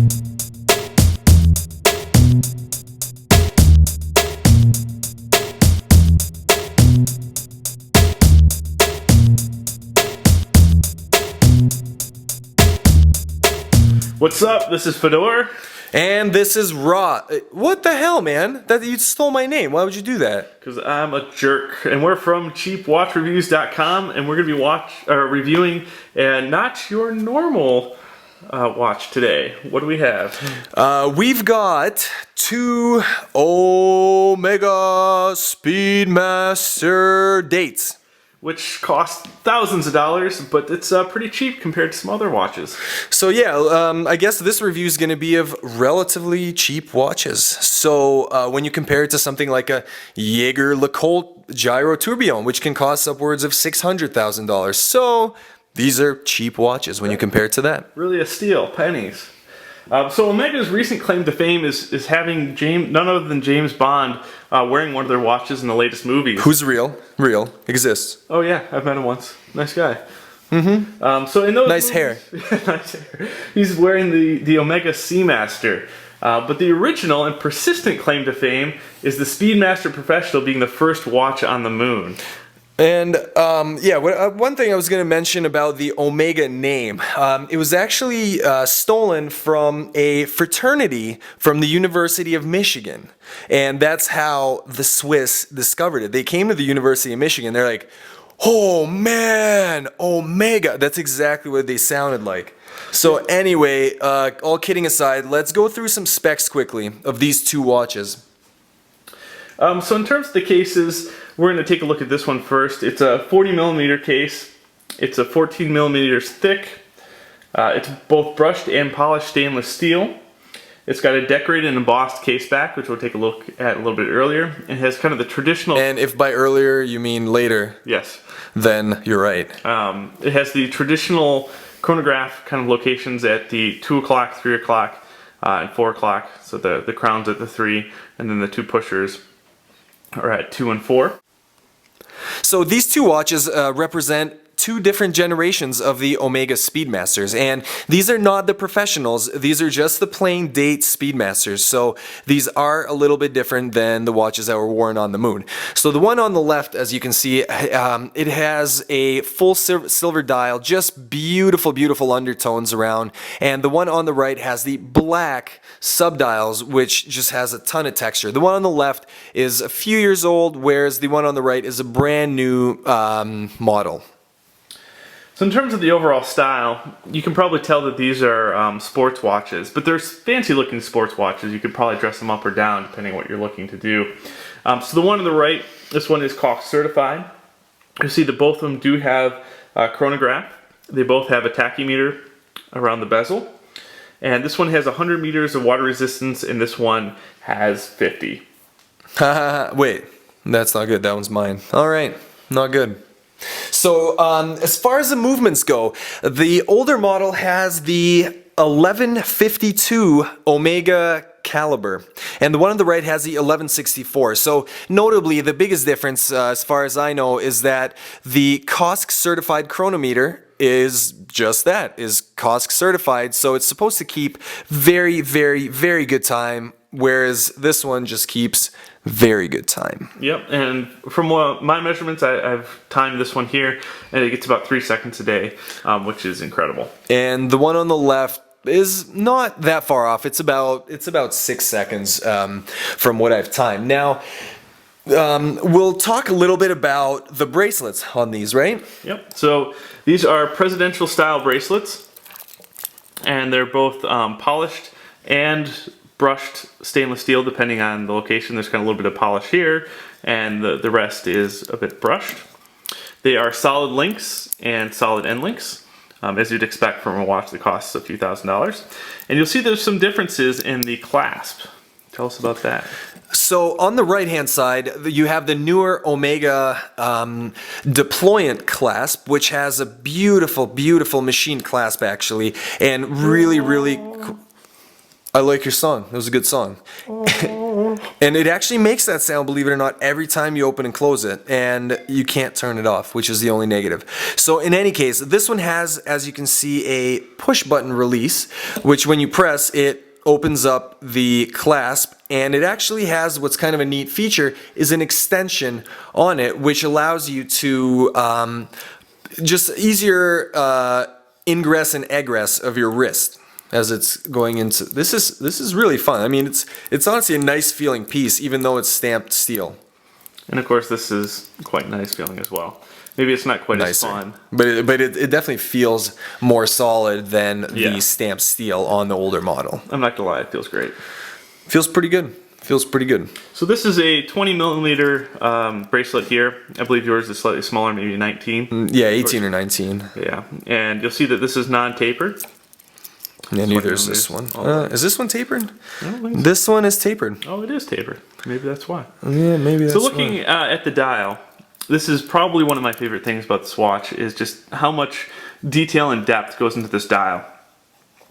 What's up? This is Fedor. And this is Raw. What the hell, man? That you stole my name. Why would you do that? Because I'm a jerk. And we're from cheapwatchreviews.com, and we're going to be reviewing not your normal watch today. What do we have? We've got two Omega Speedmaster dates. Which cost thousands of dollars, but it's pretty cheap compared to some other watches. So yeah, I guess this review is going to be of relatively cheap watches. So when you compare it to something like a Jaeger-LeCoultre Gyro Tourbillon, which can cost upwards of $600,000. So these are cheap watches when you compare it to that. Really a steal, pennies. So Omega's recent claim to fame is having none other than James Bond wearing one of their watches in the latest movies. Who's real? Real. Exists. Oh yeah, I've met him once. Nice guy. Mm-hmm. So in those nice movies, hair. Nice hair. He's wearing the Omega Seamaster. But the original and persistent claim to fame is the Speedmaster Professional being the first watch on the moon. And yeah, one thing I was going to mention about the Omega name, it was actually stolen from a fraternity from the University of Michigan. And that's how the Swiss discovered it. They came to the University of Michigan, they're like, oh man, Omega. That's exactly what they sounded like. So anyway, all kidding aside, let's go through some specs quickly of these two watches. So in terms of the cases, we're going to take a look at this one first. It's a 40mm case. It's a 14mm thick. It's both brushed and polished stainless steel. It's got a decorated and embossed case back, which we'll take a look at a little bit earlier. And it has kind of the traditional... And if by earlier you mean later, yes, then you're right. It has the traditional chronograph kind of locations at the 2 o'clock, 3 o'clock, and 4 o'clock. So the crown's at the 3, and then the two pushers are at 2 and 4. So these two watches represent two different generations of the Omega Speedmasters, and these are not the professionals, these are just the plain date Speedmasters, so these are a little bit different than the watches that were worn on the moon. So the one on the left, as you can see, it has a full silver dial, just beautiful, beautiful undertones around, and the one on the right has the black subdials, which just has a ton of texture. The one on the left is a few years old, whereas the one on the right is a brand new model. So in terms of the overall style, you can probably tell that these are sports watches, but they're fancy looking sports watches. You could probably dress them up or down depending on what you're looking to do. So the one on the right, this one is Clasp certified. You see that both of them do have a chronograph. They both have a tachymeter around the bezel. And this one has 100 meters of water resistance, and this one has 50. Wait, that's not good. That one's mine. All right, not good. So as far as the movements go, the older model has the 1152 Omega Calibre, and the one on the right has the 1164. So notably, the biggest difference, as far as I know, is that the COSC certified chronometer is just that, is COSC certified, so it's supposed to keep very, very, very good time, whereas this one just keeps very good time. Yep, and from my measurements, I've timed this one here, and it gets about 3 seconds a day, which is incredible. And the one on the left is not that far off. It's about 6 seconds from what I've timed. Now, we'll talk a little bit about the bracelets on these, right? Yep, so these are presidential style bracelets, and they're both polished and brushed stainless steel depending on the location. There's kind of a little bit of polish here, and the rest is a bit brushed. They are solid links and solid end links, as you'd expect from a watch that costs a few $1,000s. And you'll see there's some differences in the clasp. Tell us about that. So on the right hand side, you have the newer Omega deployant clasp, which has a beautiful, beautiful machined clasp actually, and really, really... I like your song. It was a good song. And it actually makes that sound, believe it or not, every time you open and close it, and you can't turn it off, which is the only negative. So in any case, this one has, as you can see, a push button release, which when you press, it opens up the clasp, and it actually has what's kind of a neat feature is an extension on it, which allows you to just easier ingress and egress of your wrist as it's going into. This is really fun. I mean, it's honestly a nice feeling piece, even though it's stamped steel. And of course, this is quite nice feeling as well. Maybe it's not quite Nicer. as fun. But it definitely feels more solid than the stamped steel on the older model. I'm not gonna lie, it feels great. Feels pretty good. Feels pretty good. So this is a 20 millimeter bracelet here. I believe yours is slightly smaller, maybe 19. Yeah, 18 or 19. Yeah, and you'll see that this is non-tapered. Yeah, neither is this one. Is this one tapered? I don't think so. This one is tapered. Oh, it is tapered. Maybe that's why. Yeah, maybe that's So looking at the dial, this is probably one of my favorite things about this watch is just how much detail and depth goes into this dial.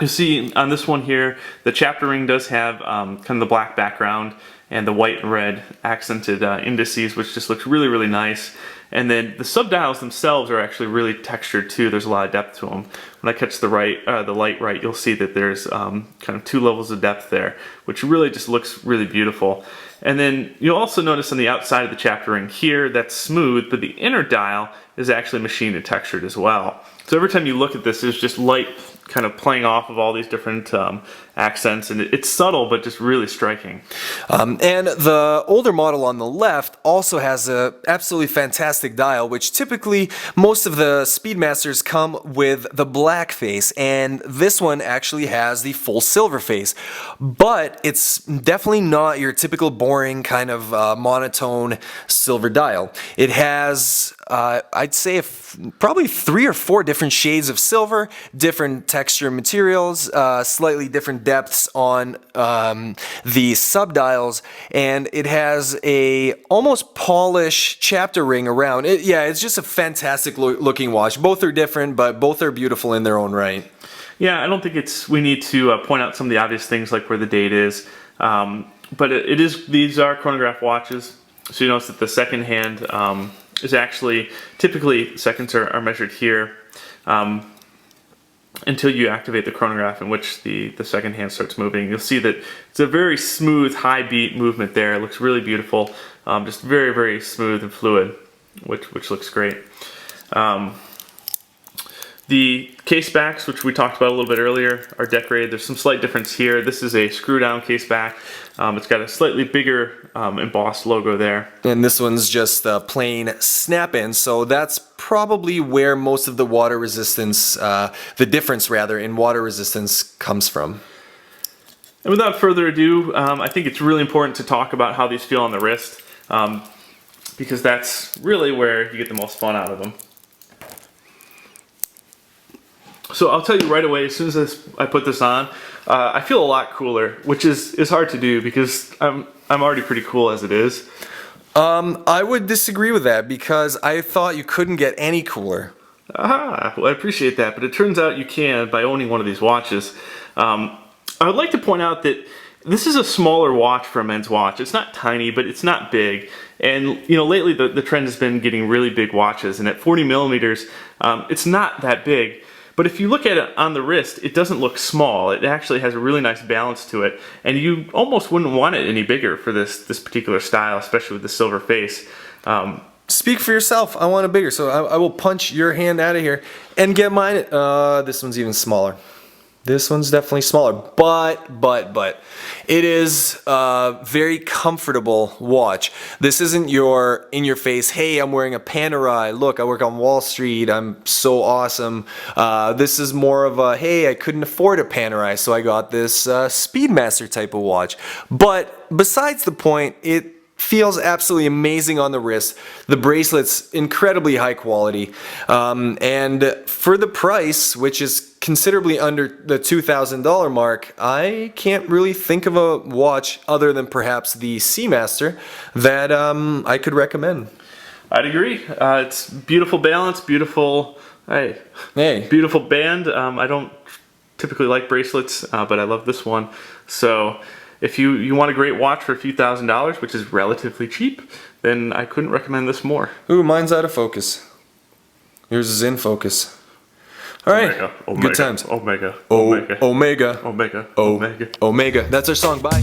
You see on this one here, the chapter ring does have kind of the black background and the white and red accented indices, which just looks really, really nice. And then the subdials themselves are actually really textured too. There's a lot of depth to them. When I catch the light right, you'll see that there's kind of 2 levels of depth there, which really just looks really beautiful. And then you'll also notice on the outside of the chapter ring here, that's smooth, but the inner dial is actually machined and textured as well. So every time you look at this, there's just light kind of playing off of all these different accents, and it's subtle but just really striking. And the older model on the left also has a absolutely fantastic dial, which typically most of the Speedmasters come with the black face, and this one actually has the full silver face. But it's definitely not your typical boring kind of monotone silver dial. It has I'd say probably 3 or 4 different shades of silver, different texture materials, slightly different depths on the subdials, and it has a almost polished chapter ring around it. Yeah, it's just a fantastic looking watch. Both are different, but both are beautiful in their own right. Yeah, I don't think we need to point out some of the obvious things like where the date is, but these are chronograph watches. So you notice that the second hand is actually, typically seconds are measured here until you activate the chronograph, in which the second hand starts moving. You'll see that it's a very smooth, high beat movement there. It looks really beautiful, just very, very smooth and fluid, which looks great. The case backs, which we talked about a little bit earlier, are decorated. There's some slight difference here. This is a screw down case back. It's got a slightly bigger embossed logo there. And this one's just plain snap-in, so that's probably where most of the water resistance, the difference rather, in water resistance comes from. And without further ado, I think it's really important to talk about how these feel on the wrist, because that's really where you get the most fun out of them. So I'll tell you right away, as soon as I put this on, I feel a lot cooler, which is hard to do because I'm already pretty cool as it is. I would disagree with that because I thought you couldn't get any cooler. Aha, well I appreciate that, but it turns out you can by owning one of these watches. I would like to point out that this is a smaller watch for a men's watch. It's not tiny, but it's not big. And you know, lately the trend has been getting really big watches, and at 40 millimeters, it's not that big. But if you look at it on the wrist, it doesn't look small. It actually has a really nice balance to it, and you almost wouldn't want it any bigger for this particular style, especially with the silver face. Speak for yourself. I want it bigger, so I will punch your hand out of here and get mine. This one's even smaller. This one's definitely smaller, but it is a very comfortable watch. This isn't your in-your-face, hey, I'm wearing a Panerai, look, I work on Wall Street, I'm so awesome. This is more of a, hey, I couldn't afford a Panerai, so I got this Speedmaster type of watch. But besides the point, it feels absolutely amazing on the wrist. The bracelet's incredibly high quality, and for the price, which is considerably under the $2,000 mark, I can't really think of a watch other than perhaps the Seamaster that I could recommend. I'd agree. It's beautiful balance, beautiful, beautiful band. I don't typically like bracelets, but I love this one. So if you want a great watch for a few $1,000s, which is relatively cheap, then I couldn't recommend this more. Ooh, mine's out of focus. Yours is in focus. All right, Omega, good times. Omega, Omega. Omega, Omega. Omega. That's our song. Bye.